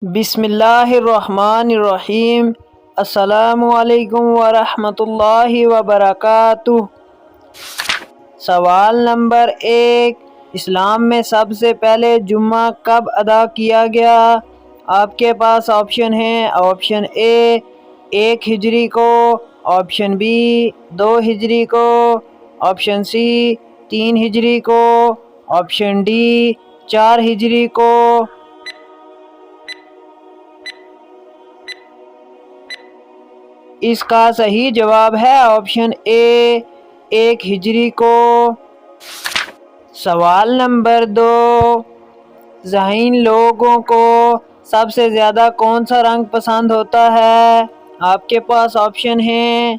بسم اللہ الرحمن الرحیم۔ السلام علیکم ورحمۃ اللہ وبرکاتہ۔ سوال نمبر 1، اسلام میں سب سے پہلے جمعہ کب ادا کیا گیا؟ آپ کے پاس آپشن ہیں۔ آپشن اے 1 ہجری کو، آپشن بی 2 ہجری کو، آپشن سی 3 ہجری کو، آپشن ڈی 4 ہجری کو۔ اس کا صحیح جواب ہے آپشن اے 1 ہجری کو۔ سوال نمبر 2، ذہین لوگوں کو سب سے زیادہ کون سا رنگ پسند ہوتا ہے؟ آپ کے پاس آپشن ہیں۔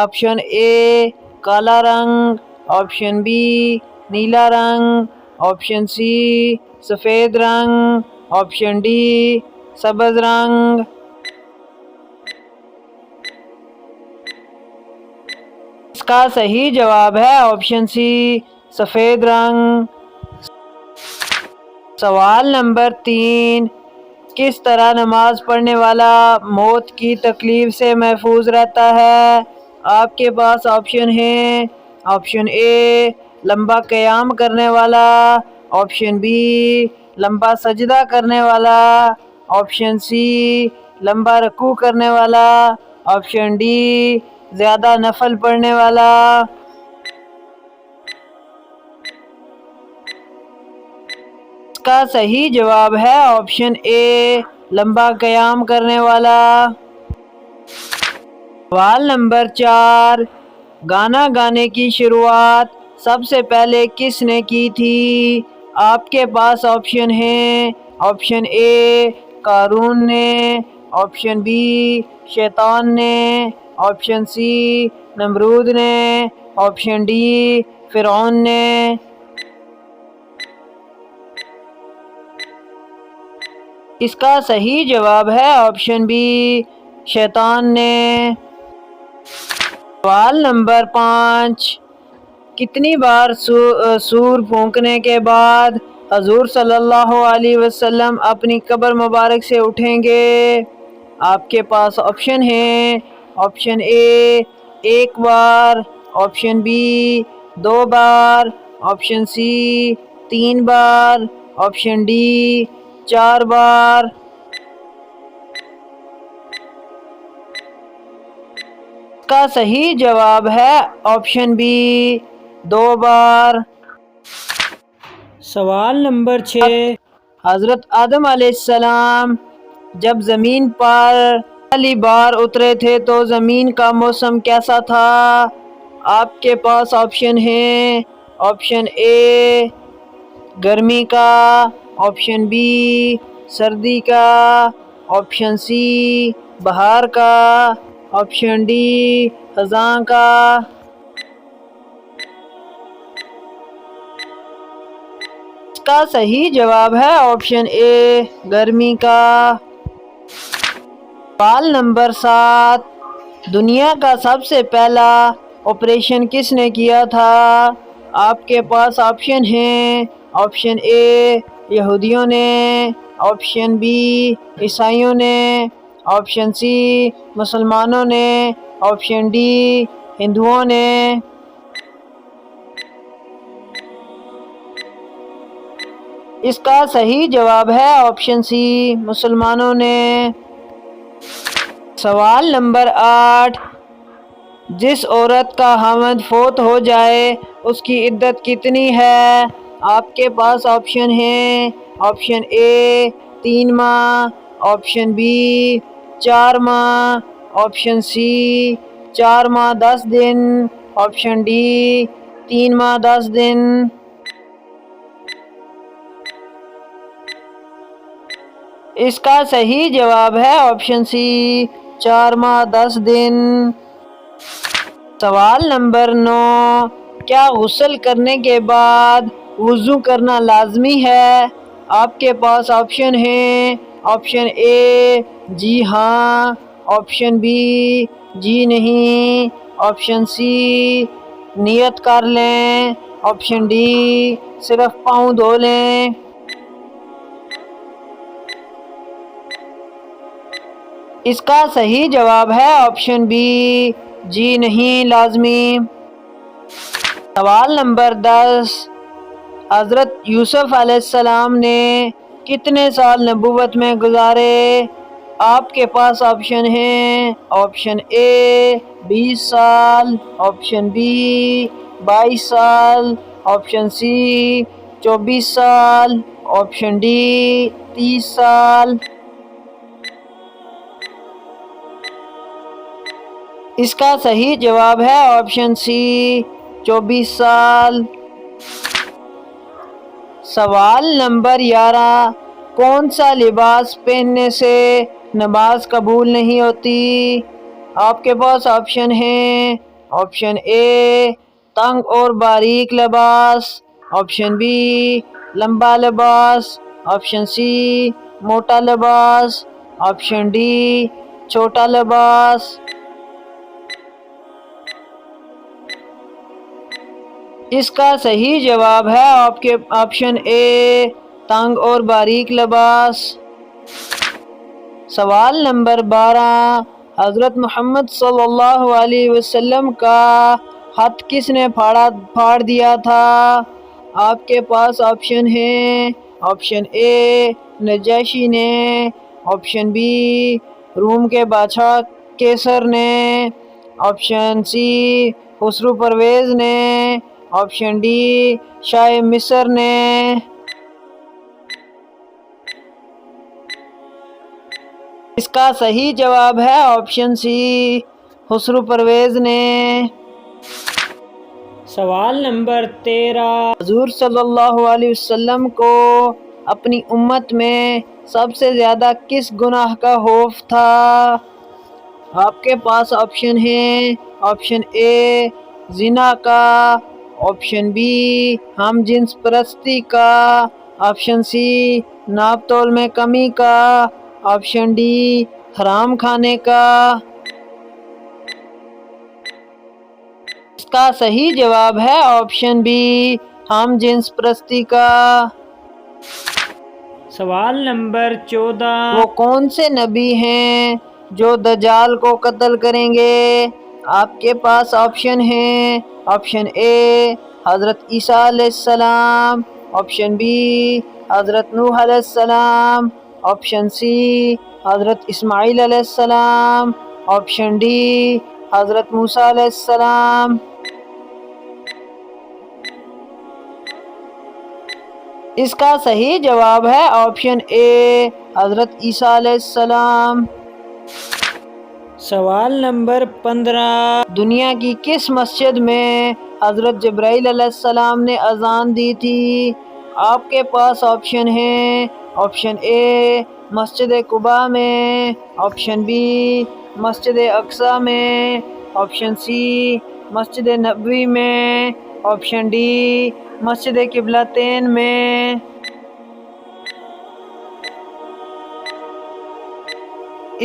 آپشن اے کالا رنگ، آپشن بی نیلا رنگ، آپشن سی سفید رنگ، آپشن ڈی سبز رنگ۔ اس کا صحیح جواب ہے آپشن سی سفید رنگ۔ سوال نمبر 3، کس طرح نماز پڑھنے والا موت کی تکلیف سے محفوظ رہتا ہے؟ آپ کے پاس آپشن ہیں۔ آپشن اے لمبا قیام کرنے والا، آپشن بی لمبا سجدہ کرنے والا، آپشن سی لمبا رکوع کرنے والا، آپشن ڈی زیادہ نفل پڑھنے والا۔ اس کا صحیح جواب ہے آپشن اے لمبا قیام کرنے والا۔ سوال نمبر 4، گانا گانے کی شروعات سب سے پہلے کس نے کی تھی؟ آپ کے پاس آپشن ہیں۔ آپشن اے قارون نے، آپشن بی شیطان نے، آپشن سی نمرود نے، آپشن ڈی فرعون نے۔ اس کا صحیح جواب ہے آپشن بی شیطان نے۔ سوال نمبر 5، کتنی بار سور پھونکنے کے بعد حضور صلی اللہ علیہ وسلم اپنی قبر مبارک سے اٹھیں گے؟ آپ کے پاس آپشن ہیں۔ آپشن اے 1 بار، آپشن بی 2 بار، آپشن سی 3 بار، آپشن ڈی 4 بار۔ اس کا صحیح جواب ہے آپشن بی 2 بار۔ سوال نمبر 6، حضرت آدم علیہ السلام جب زمین پر پہلی بار اترے تھے تو زمین کا موسم کیسا تھا؟ آپ کے پاس آپشن ہیں۔ آپشن اے گرمی کا، آپشن بی سردی کا، آپشن سی بہار کا، آپشن ڈی خزاں کا۔ اس کا صحیح جواب ہے آپشن اے گرمی کا۔ سوال نمبر 7، دنیا کا سب سے پہلا آپریشن کس نے کیا تھا؟ آپ کے پاس آپشن ہیں۔ آپشن اے یہودیوں نے، آپشن بی عیسائیوں نے، آپشن سی مسلمانوں نے، آپشن ڈی ہندوؤں نے۔ اس کا صحیح جواب ہے آپشن سی مسلمانوں نے۔ سوال نمبر 8، جس عورت کا خاوند فوت ہو جائے اس کی عدت کتنی ہے؟ آپ کے پاس آپشن ہیں۔ آپشن اے 3 ماہ، آپشن بی 4 ماہ، آپشن سی 4 ماہ 10 دن، آپشن ڈی 3 ماہ 10 دن۔ اس کا صحیح جواب ہے آپشن سی 4 ماہ 10 دن۔ سوال نمبر 9، کیا غسل کرنے کے بعد وضو کرنا لازمی ہے؟ آپ کے پاس آپشن ہیں۔ آپشن اے جی ہاں، آپشن بی جی نہیں، آپشن سی نیت کر لیں، آپشن ڈی صرف پاؤں دھو لیں۔ اس کا صحیح جواب ہے آپشن بی، جی نہیں لازمی۔ سوال نمبر 10، حضرت یوسف علیہ السلام نے کتنے سال نبوت میں گزارے؟ آپ کے پاس آپشن ہیں، آپشن اے 20 سال، آپشن بی 22 سال، آپشن سی 24 سال، آپشن ڈی 30 سال۔ اس کا صحیح جواب ہے آپشن سی، 24 سال۔ سوال نمبر 11، کون سا لباس پہننے سے نماز قبول نہیں ہوتی؟ آپ کے پاس آپشن ہیں، آپشن اے تنگ اور باریک لباس، آپشن بی لمبا لباس، آپشن سی موٹا لباس، آپشن ڈی چھوٹا لباس۔ اس کا صحیح جواب ہے آپ کے آپشن اے تنگ اور باریک لباس۔ سوال نمبر 12، حضرت محمد صلی اللہ علیہ وسلم کا ہاتھ کس نے پھاڑ دیا تھا؟ آپ کے پاس آپشن ہیں، آپشن اے نجاشی نے، آپشن بی روم کے بادشاہ کیسر نے، آپشن سی خسرو پرویز نے، آپشن ڈی شاہ مصر نے۔ اس کا صحیح جواب ہے آپشن سی خسرو پرویز نے۔ سوال نمبر 13، حضور صلی اللہ علیہ وسلم کو اپنی امت میں سب سے زیادہ کس گناہ کا خوف تھا؟ آپ کے پاس آپشن ہیں، آپشن اے زنا کا، آپشن بی ہم جنس پرستی کا، آپشن سی ناپ تول میں کمی کا، آپشن ڈی حرام کھانے کا۔ اس کا صحیح جواب ہے آپشن بی ہم جنس پرستی کا۔ سوال نمبر 14، وہ کون سے نبی ہیں جو دجال کو قتل کریں گے؟ آپ کے پاس آپشن ہیں، آپشن اے حضرت عیسیٰ علیہ السلام، آپشن بی حضرت نوح علیہ السلام، آپشن سی حضرت اسماعیل علیہ السلام، آپشن ڈی حضرت موسیٰ علیہ السلام۔ اس کا صحیح جواب ہے آپشن اے حضرت عیسیٰ علیہ السلام۔ سوال نمبر 15، دنیا کی کس مسجد میں حضرت جبرائیل علیہ السلام نے اذان دی تھی؟ آپ کے پاس آپشن ہیں، آپشن اے مسجد قباء میں، آپشن بی مسجد اقصی میں، آپشن سی مسجد نبوی میں، آپشن ڈی مسجد قبلتین میں۔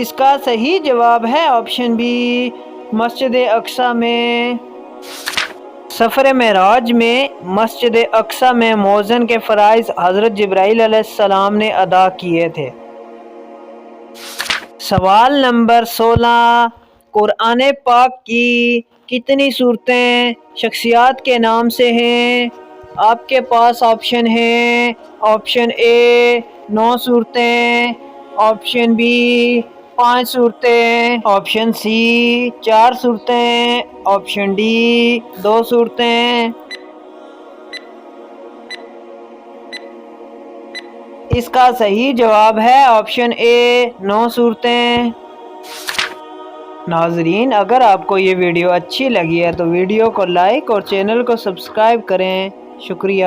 اس کا صحیح جواب ہے آپشن بی مسجد اقصی میں۔ سفر معراج میں مسجد اقصی میں مؤذن کے فرائض حضرت جبرائیل علیہ السلام نے ادا کیے تھے۔ سوال نمبر 16، قرآن پاک کی کتنی سورتیں شخصیات کے نام سے ہیں؟ آپ کے پاس آپشن ہیں، آپشن اے 9 سورتیں، آپشن بی 5 سورتیں، آپشن سی 4 سورتیں، آپشن ڈی 2 سورتیں۔ اس کا صحیح جواب ہے آپشن اے 9 سورتیں۔ ناظرین، اگر آپ کو یہ ویڈیو اچھی لگی ہے تو ویڈیو کو لائک اور چینل کو سبسکرائب کریں۔ شکریہ۔